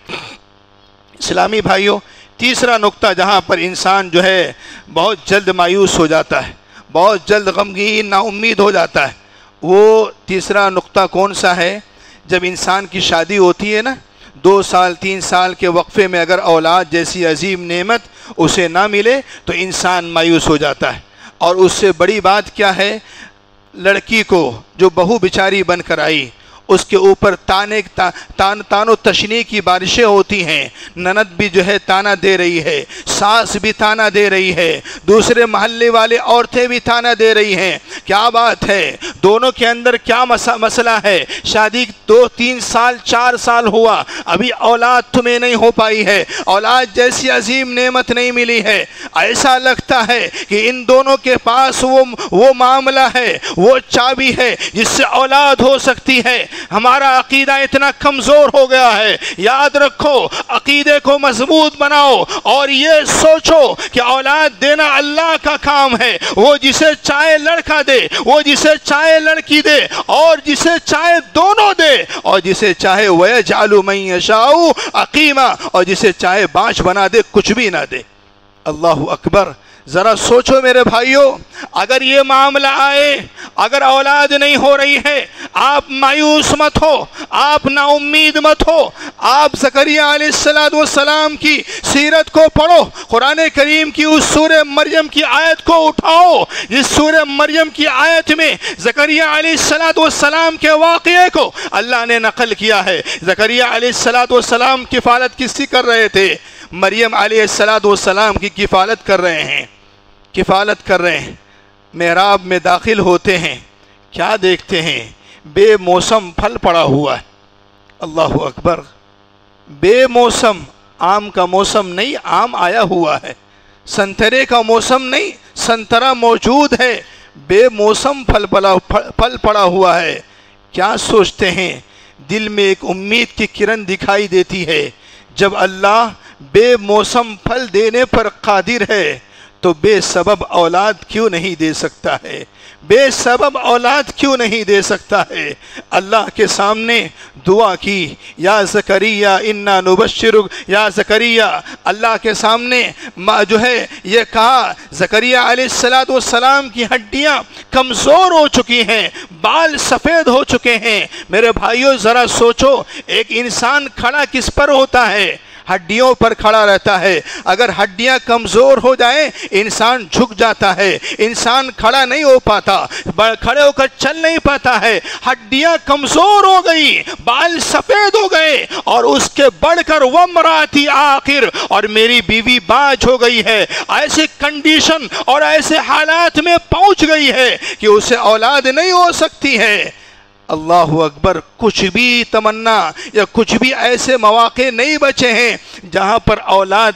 اسلامی بھائیوں، تیسرا نقطہ جہاں پر انسان جو ہے بہت جلد مایوس ہو جاتا ہے، بہت جلد غمگین نا امید ہو جاتا ہے، وہ تیسرا نقطہ کون سا ہے؟ جب انسان کی شادی ہوتی ہے نا، 2 سال 3 سال کے وقفے میں اگر اولاد جیسی عظیم نعمت اسے نہ ملے تو انسان مایوس ہو جاتا ہے۔ اور اس سے بڑی بات کیا ہے؟ لڑکی کو جو بہو بیچاری بن کر آئی، اس کے اوپر تان و تشنیع کی بارشیں ہوتی ہیں، نند بھی جو ہے تانا دے رہی ہے، ساس بھی تانا دے رہی ہے، دوسرے محلے والے عورتیں بھی تانا دے رہی ہیں۔ کیا بات ہے؟ دونوں کے اندر کیا مسئلہ ہے؟ شادی 2 3 سال 4 سال ہوا، ابھی اولاد تمہیں نہیں ہو پائی ہے، اولاد جیسی عظیم نعمت نہیں ملی ہے، ایسا لگتا ہے کہ ان دونوں کے پاس وہ معاملہ ہے، وہ چابی ہے جس سے اولاد ہو سکتی ہے۔ ہمارا عقیدہ اتنا کمزور ہو گیا ہے۔ یاد رکھو، عقیدے کو مضبوط بناؤ اور یہ سوچو کہ اولاد دینا اللہ کا کام ہے، وہ جسے چاہے لڑکا دے، وہ جسے چاہے لڑکی دے، اور جسے چاہے دونوں دے، اور جسے چاہے وَيَجْعَلُ مَن يَشَاءُ عَقِيمًا، اور جسے چاہے بانچ بنا دے، کچھ بھی نہ دے۔ اللہ اکبر۔ ذرا سوچو میرے بھائیوں، اگر یہ معاملہ آئے، اگر اولاد نہیں ہو رہی ہے، آپ مایوس مت ہو، آپ نا امید مت ہو، آپ زکریا علیہ السلام کی سیرت کو پڑھو، قرآن کریم کی اس سورہ مریم کی آیت کو اٹھاؤ، جس سورہ مریم کی آیت میں زکریا علیہ السلام کے واقعے کو اللہ نے نقل کیا ہے۔ زکریا علیہ السلام کفالت کس کی کر رہے تھے؟ مریم علیہ السلام کی کفالت کر رہے ہیں، کفالت کر رہے ہیں۔ محراب میں داخل ہوتے ہیں، کیا دیکھتے ہیں؟ بے موسم پھل پڑا ہوا ہے۔ اللہ اکبر۔ بے موسم، آم کا موسم نہیں، آم آیا ہوا ہے، سنترے کا موسم نہیں، سنترا موجود ہے، بے موسم پھل پڑا ہوا ہے۔ کیا سوچتے ہیں؟ دل میں ایک امید کی کرن دکھائی دیتی ہے، جب اللہ بے موسم پھل دینے پر قادر ہے تو بے سبب اولاد کیوں نہیں دے سکتا ہے؟ بے سبب اولاد کیوں نہیں دے سکتا ہے؟ اللہ کے سامنے دعا کی، یا زکریا انا نبشرک، یا زکریا، اللہ کے سامنے جو ہے یہ کہا، زکریا علیہ السلام کی ہڈیاں کمزور ہو چکی ہیں، بال سفید ہو چکے ہیں۔ میرے بھائیوں ذرا سوچو، ایک انسان کھڑا کس پر ہوتا ہے؟ ہڈیوں پر کھڑا رہتا ہے۔ اگر ہڈیاں کمزور ہو جائیں، انسان جھک جاتا ہے، انسان کھڑا نہیں ہو پاتا، کھڑے ہو کر چل نہیں پاتا ہے۔ ہڈیاں کمزور ہو گئی، بال سفید ہو گئے، اور اس کے بڑھ کر وَامْرَأَتِي عَاقِرٌ، اور میری بیوی باج ہو گئی ہے۔ ایسی کنڈیشن اور ایسے حالات میں پہنچ گئی ہے کہ اسے اولاد نہیں ہو سکتی ہے۔ اللہ اکبر، کچھ بھی تمنا یا کچھ بھی ایسے مواقع نہیں بچے ہیں جہاں پر اولاد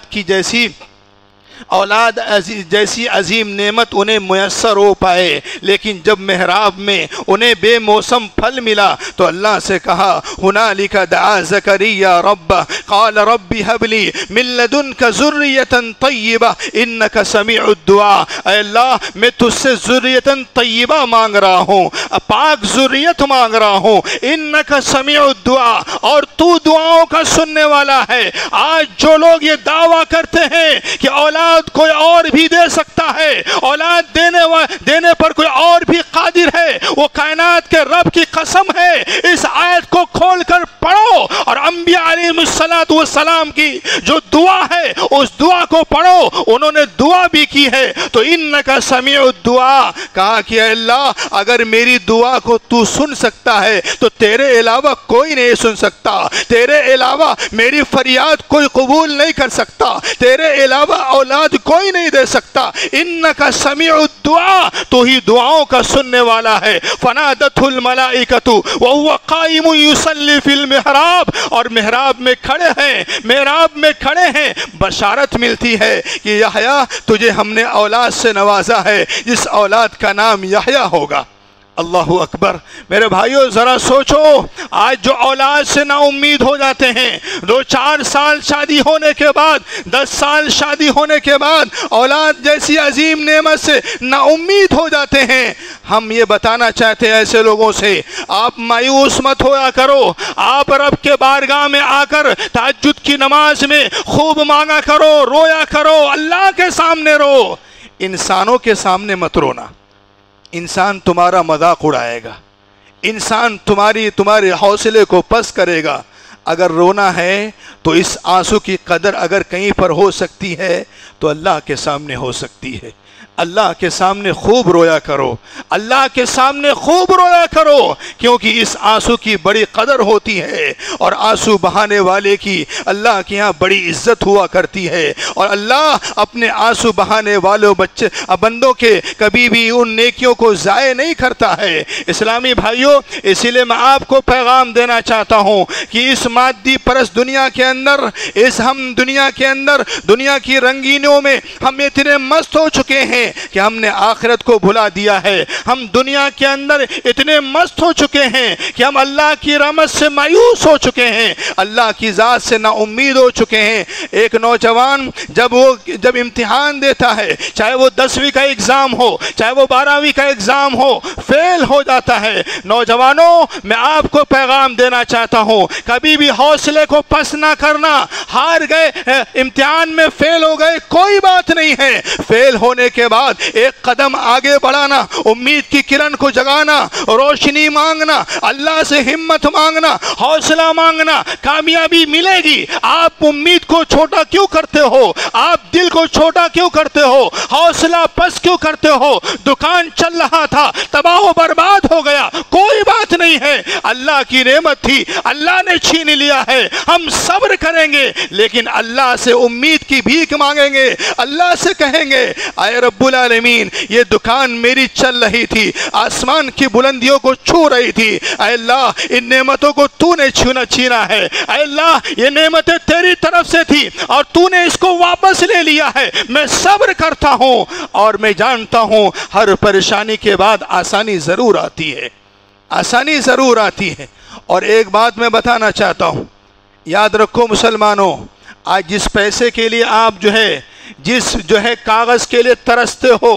جیسی عظیم نعمت انہیں میسر ہو پائے، لیکن جب محراب میں انہیں بے موسم پھل ملا تو اللہ سے کہا ہنالک دعا زکریا رب قال رب هب لي من لدنك ذریۃ طیبہ انک سمیع الدعاء۔ اے اللہ میں تجھ سے ذریۃ طیبہ مانگ رہا ہوں، پاک ذریت مانگ رہا ہوں، انک سمیع الدعاء، اور تو دعاؤں کا سننے والا ہے۔ آج جو لوگ یہ دعویٰ کرتے ہیں کہ اولاد کوئی اور بھی دے سکتا ہے، اولاد دینے پر کوئی اور بھی قادر ہے، وہ کائنات کے رب کی قسم ہے۔ اس آیت کو کھول کر پڑھو اور انبیاء علیہ السلام کی جو دعا ہے اس دعا کو پڑھو، انہوں نے دعا بھی کی ہے۔ تو انکا سمیع الدعاء، کہا کہ اے اللہ اگر میری دعا کو تو سن سکتا ہے تو تیرے علاوہ کوئی نہیں سن سکتا، تیرے علاوہ میری فریاد کوئی قبول نہیں کر سکتا، تیرے علاوہ اولاد کوئی نہیں دے سکتا۔ انکا سمیع الدعاء، تو ہی دعاؤں کا سننے والا ہے۔ فنادته الملائکۃ وهو قائم یصلی فی المحراب، اور محراب میں کھڑے ہیں، بشارت ملتی ہے کہ یحییٰ تجھے ہم نے اولاد سے نوازا ہے جس اولاد کا نام یحییٰ ہوگا۔ اللہ اکبر۔ میرے بھائیو ذرا سوچو، آج جو اولاد سے نا امید ہو جاتے ہیں، 2-4 سال شادی ہونے کے بعد، 10 سال شادی ہونے کے بعد اولاد جیسی عظیم نعمت سے نا امید ہو جاتے ہیں، ہم یہ بتانا چاہتے ہیں ایسے لوگوں سے آپ مایوس مت ہویا کرو، آپ رب کے بارگاہ میں آ کر تہجد کی نماز میں خوب مانگا کرو، رویا کرو، اللہ کے سامنے رو، انسانوں کے سامنے مت رونا۔ انسان تمہارا مذاق اڑائے گا، انسان تمہارے حوصلے کو پست کرے گا۔ اگر رونا ہے تو اس آنسو کی قدر اگر کہیں پر ہو سکتی ہے تو اللہ کے سامنے ہو سکتی ہے۔ اللہ کے سامنے خوب رویا کرو، اللہ کے سامنے خوب رویا کرو، کیونکہ اس آنسو کی بڑی قدر ہوتی ہے، اور آنسو بہانے والے کی اللہ کے ہاں بڑی عزت ہوا کرتی ہے، اور اللہ اپنے آنسو بہانے والوں بندوں کے کبھی بھی ان نیکیوں کو ضائع نہیں کرتا ہے۔ اسلامی بھائیوں، اسی لیے میں آپ کو پیغام دینا چاہتا ہوں کہ اس مادی پرست دنیا کے اندر، دنیا کی رنگینیوں میں ہم اتنے مست ہو چکے ہیں کہ ہم نے آخرت کو بھلا دیا ہے۔ ہم دنیا کے اندر اتنے مست ہو چکے ہیں کہ ہم اللہ کی رحمت سے مایوس ہو چکے ہیں، اللہ کی ذات سے نا امید ہو چکے ہیں۔ ایک نوجوان جب امتحان دیتا ہے، چاہے وہ 10ویں کا ایگزام ہو، چاہے وہ 12ویں کا ایگزام ہو، فیل ہو جاتا ہے۔ نوجوانوں، میں آپ کو پیغام دینا چاہتا ہوں، کبھی بھی حوصلے کو پست نہ کرنا۔ ہار گئے، امتحان میں فیل ہو گئے، کوئی بات نہیں ہے، فیل ہونے کے بعد ایک قدم آگے بڑھانا، امید کی کرن کو جگانا، روشنی مانگنا، اللہ سے ہمت مانگنا، حوصلہ مانگنا، کامیابی ملے گی۔ آپ امید کو چھوٹا کیوں کرتے ہو؟ آپ دل کو چھوٹا کیوں کرتے ہو؟ حوصلہ پست کیوں کرتے ہو؟ دکان چل رہا تھا، تباہ و برباد ہو گیا، کوئی بات نہیں ہے، اللہ کی نعمت تھی، اللہ نے چھین لیا ہے، ہم صبر کریں گے، لیکن اللہ سے امید کی بھیک مانگیں گے، اللہ سے کہیں گے اے رب العالمین، یہ دکان میری چل رہی تھی، آسمان کی بلندیوں کو چھو رہی تھی، اے اللہ ان نعمتوں کو تو نے چھینا ہے، اے اللہ یہ نعمتیں تیری طرف سے تھی اور تو نے اس کو واپس لے لیا ہے، میں صبر کرتا ہوں، اور میں جانتا ہوں ہر پریشانی کے بعد آسانی ضرور آتی ہے، آسانی ضرور آتی ہے۔ اور ایک بات میں بتانا چاہتا ہوں، یاد رکھو مسلمانوں، آج جس پیسے کے لیے آپ جس کاغذ کے لیے ترستے ہو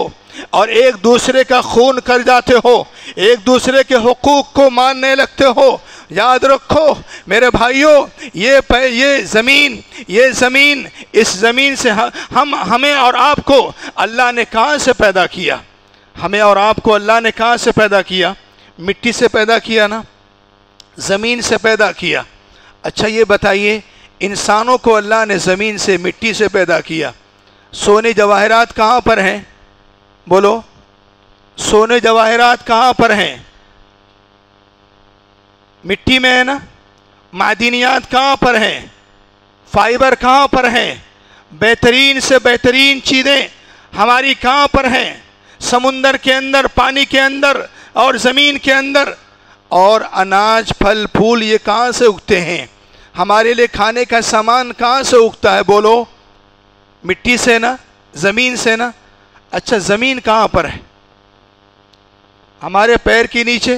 اور ایک دوسرے کا خون کر جاتے ہو، ایک دوسرے کے حقوق کو ماننے لگتے ہو، یاد رکھو میرے بھائیوں، یہ زمین، اس زمین سے ہمیں اور آپ کو اللہ نے کہاں سے پیدا کیا؟ ہمیں اور آپ کو اللہ نے کہاں سے پیدا کیا؟ مٹی سے پیدا کیا نا، زمین سے پیدا کیا۔ اچھا یہ بتائیے، انسانوں کو اللہ نے زمین سے، مٹی سے پیدا کیا، سونے جواہرات کہاں پر ہیں؟ بولو، سونے جواہرات کہاں پر ہیں؟ مٹی میں ہے نا۔ معدنیات کہاں پر ہیں؟ فائبر کہاں پر ہیں؟ بہترین سے بہترین چیزیں ہماری کہاں پر ہیں؟ سمندر کے اندر، پانی کے اندر اور زمین کے اندر۔ اور اناج پھل پھول یہ کہاں سے اگتے ہیں؟ ہمارے لیے کھانے کا سامان کہاں سے اگتا ہے؟ بولو، مٹی سے نا، زمین سے نا۔ اچھا زمین کہاں پر ہے؟ ہمارے پیر کے نیچے۔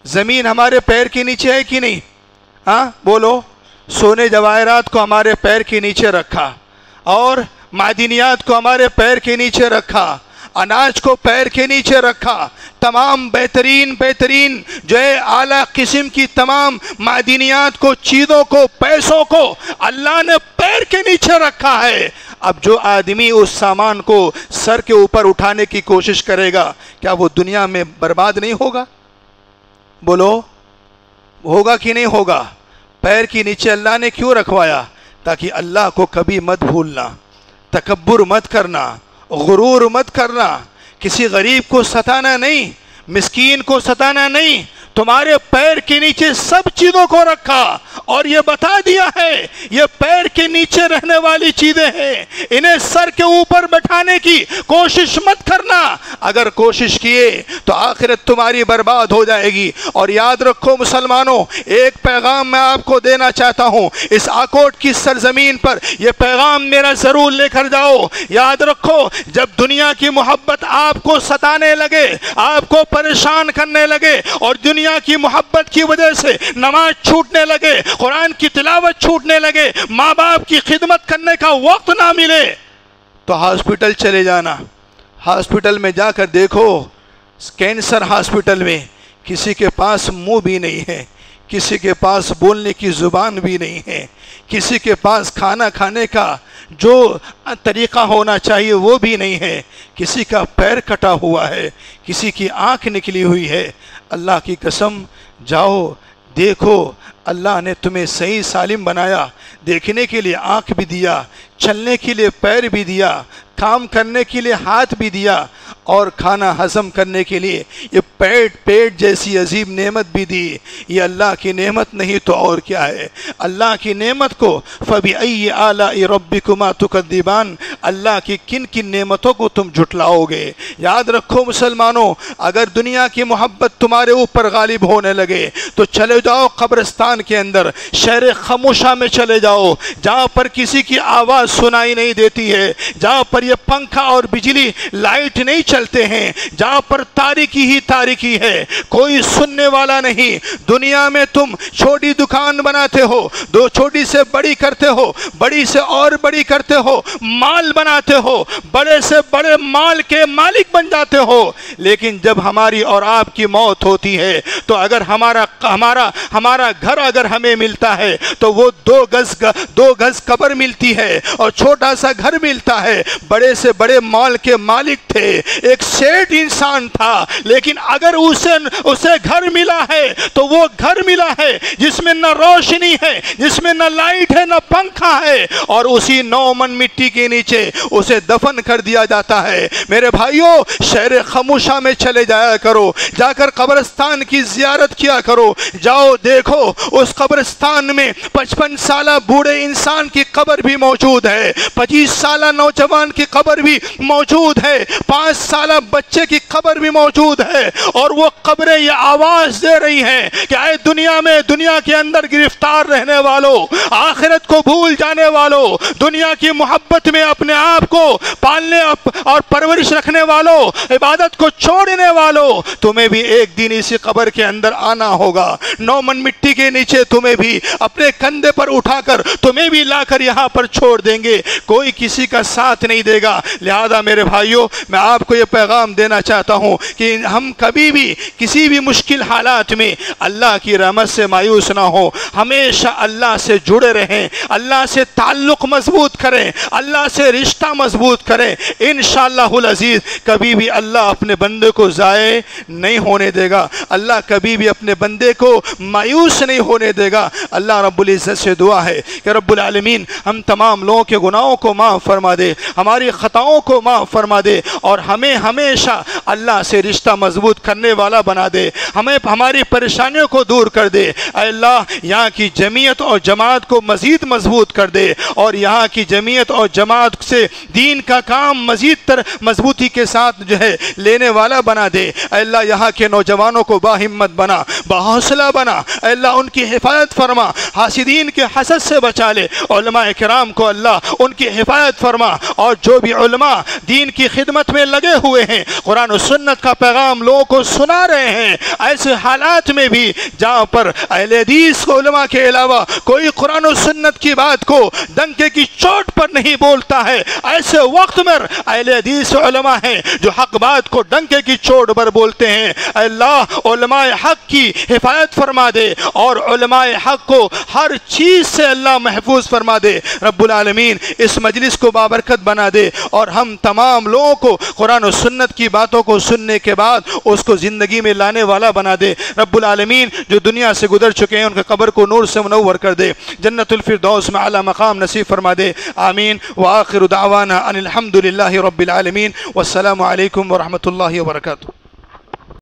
زمین ہمارے پیر کے نیچے ہے کہ نہیں؟ ہاں بولو۔ سونے جواہرات کو ہمارے پیر کے نیچے رکھا، اور معدنیات کو ہمارے پیر کے نیچے رکھا، اناج کو پیر کے نیچے رکھا، تمام بہترین جو ہے اعلیٰ قسم کی تمام معدنیات کو، چیزوں کو، پیسوں کو اللہ نے پیر کے نیچے رکھا ہے۔ اب جو آدمی اس سامان کو سر کے اوپر اٹھانے کی کوشش کرے گا، کیا وہ دنیا میں برباد نہیں ہوگا؟ بولو، ہوگا کہ نہیں ہوگا؟ پیر کے نیچے اللہ نے کیوں رکھوایا؟ تاکہ اللہ کو کبھی مت بھولنا، تکبر مت کرنا، غرور مت کرنا، کسی غریب کو ستانا نہیں، مسکین کو ستانا نہیں۔ تمہارے پیر کے نیچے سب چیزوں کو رکھا، اور یہ بتا دیا ہے یہ پیر کے نیچے رہنے والی چیزیں ہیں، انہیں سر کے اوپر بٹھانے کی کوشش مت کرنا۔ اگر کوشش کیے تو آخرت تمہاری برباد ہو جائے گی۔ اور یاد رکھو مسلمانوں، ایک پیغام میں آپ کو دینا چاہتا ہوں، اس آکوٹ کی سرزمین پر یہ پیغام میرا ضرور لے کر جاؤ۔ یاد رکھو، جب دنیا کی محبت آپ کو ستانے لگے، آپ کو پریشان کرنے لگے، اور دنیا کی محبت کی وجہ سے نماز چھوٹنے لگے، قرآن کی تلاوت چھوٹنے لگے، ماں باپ کی خدمت کرنے کا وقت نہ ملے، تو ہاسپٹل چلے جانا۔ ہاسپٹل میں جا کر دیکھو، کینسر ہاسپٹل میں کسی کے پاس منہ بھی نہیں ہے، کسی کے پاس بولنے کی زبان بھی نہیں ہے، کسی کے پاس کھانا کھانے کا جو طریقہ ہونا چاہیے وہ بھی نہیں ہے، کسی کا پیر کٹا ہوا ہے، کسی کی آنکھ نکلی ہوئی ہے۔ اللہ کی قسم، جاؤ دیکھو، اللہ نے تمہیں صحیح سالم بنایا، دیکھنے کے لیے آنکھ بھی دیا، چلنے کے لیے پیر بھی دیا، کام کرنے کے لیے ہاتھ بھی دیا، اور کھانا ہضم کرنے کے لیے یہ پیٹ جیسی عظیم نعمت بھی دی۔ یہ اللہ کی نعمت نہیں تو اور کیا ہے؟ اللہ کی نعمت کو فَبِأَيِّ آلَاءِ رَبِّكُمَا تُكَذِّبَانِ، اللہ کی کن کن نعمتوں کو تم جھٹلاؤ گے؟ یاد رکھو مسلمانوں، اگر دنیا کی محبت تمہارے اوپر غالب ہونے لگے تو چلے جاؤ قبرستان کے اندر، شہر خاموشہ میں چلے جاؤ، جہاں پر کسی کی آواز سنائی نہیں دیتی ہے، جہاں پر یہ پنکھا اور بجلی لائٹ نہیں چلتے ہیں، جہاں پر تاریکی ہی تاریکی ہے، کوئی سننے والا نہیں۔ دنیا میں تم چھوٹی دکان بناتے ہو، دو چھوٹی سے بڑی کرتے ہو، بڑی سے اور بڑی کرتے ہو، مال بناتے ہو، بڑے سے بڑے مال کے مالک بن جاتے ہو، لیکن جب ہماری اور آپ کی موت ہوتی ہے تو اگر ہمارا گھر اگر ہمیں ملتا ہے تو وہ دو گز قبر ملتی ہے اور چھوٹا سا گھر ملتا ہے۔ بڑے سے بڑے مال کے مالک تھے، ایک سیٹ انسان تھا، لیکن اگر اسے گھر ملا ہے تو وہ گھر ملا ہے جس میں نہ روشنی ہے، جس میں نہ لائٹ ہے، نہ پنکھا ہے، اور اسی 9 من مٹی کے نیچے اسے دفن کر دیا جاتا ہے۔ میرے بھائیوں، شہر خاموشہ میں چلے جایا کرو، جا کر قبرستان کی زیارت کیا کرو، جاؤ دیکھو اس قبرستان میں 55 سالہ بوڑھے انسان کی قبر بھی موجود ہے، 25 سالہ نوجوان کی قبر بھی موجود ہے، 5 سالہ بچے کی قبر بھی موجود ہے، اور وہ قبریں یہ آواز دے رہی ہیں کہ اے دنیا کے اندر گرفتار رہنے والوں، آخرت کو بھول جانے والوں، دنیا کی محبت میں اپنے آپ کو پالنے اور پرورش رکھنے والوں، عبادت کو چھوڑنے والوں، تمہیں بھی ایک دن اسی قبر کے اندر آنا ہوگا۔ 9 من مٹی کے نیچے تمہیں بھی اپنے کندھے پر اٹھا کر تمہیں بھی لا کر یہاں پر چھوڑ دیں گے، کوئی کسی کا ساتھ نہیں دے گا۔ لہذا میرے بھائیوں، میں آپ کو یہ پیغام دینا چاہتا ہوں کہ ہم کبھی بھی کسی بھی مشکل حالات میں اللہ کی رحمت سے مایوس نہ ہو، ہمیشہ اللہ سے جڑے رہیں، اللہ سے تعلق مضبوط کریں، اللہ سے رشتہ مضبوط کریں، انشاءاللہ العزیز کبھی بھی اللہ اپنے بندے کو ضائع نہیں ہونے دے گا، اللہ کبھی بھی اپنے بندے کو مایوس نہیں ہونے دے گا۔ اللہ رب العزت سے دعا ہے کہ رب العالمین ہم تمام لوگوں کے گناہوں کو معاف فرما دے، ہماری خطاؤں کو معاف فرما دے، اور ہمیں ہمیں ہمیشہ اللہ سے رشتہ مضبوط کرنے والا بنا دے، ہمیں ہماری پریشانیوں کو دور کر دے۔ اے اللہ یہاں کی جمعیت اور جماعت کو مزید مضبوط کر دے، اور یہاں کی جمعیت اور جماعت سے دین کا کام مزید تر مضبوطی کے ساتھ جو ہے لینے والا بنا دے۔ اے اللہ یہاں کے نوجوانوں کو باہمت بنا، باحوصلہ بنا، اے اللہ ان کی حفاظت فرما، حاسدین کے حسد سے بچا لے، علماء کرام کو اللہ ان کی حفاظت فرما، اور جو بھی علماء دین کی خدمت میں لگے ہوئے ہیں، قرآن و سنت کا پیغام لوگوں کو سنا رہے ہیں، ایسے حالات میں بھی جہاں پر اہل حدیث علماء کے علاوہ کوئی قرآن و سنت کی بات کو ڈنکے کی چوٹ پر نہیں بولتا ہے، ایسے وقت میں اہل حدیث علماء ہیں جو حق بات کو ڈنکے کی چوٹ پر بولتے ہیں۔ اے اللہ علماء حق کی حفاظت فرما دے، اور علماء حق کو ہر چیز سے اللہ محفوظ فرما دے۔ رب العالمین اس مجلس کو بابرکت بنا دے، اور ہم تمام لوگوں کو قرآن و سنت کی باتوں کو سننے کے بعد اس کو زندگی میں لانے والا بنا دے۔ رب العالمین جو دنیا سے گزر چکے ہیں ان کے قبر کو نور سے منور کر دے، جنت الفردوس میں اعلیٰ مقام نصیب فرما دے، آمین۔ وآخر دعوانا ان الحمد للہ رب العالمین، والسلام علیکم ورحمۃ اللہ وبرکاتہ۔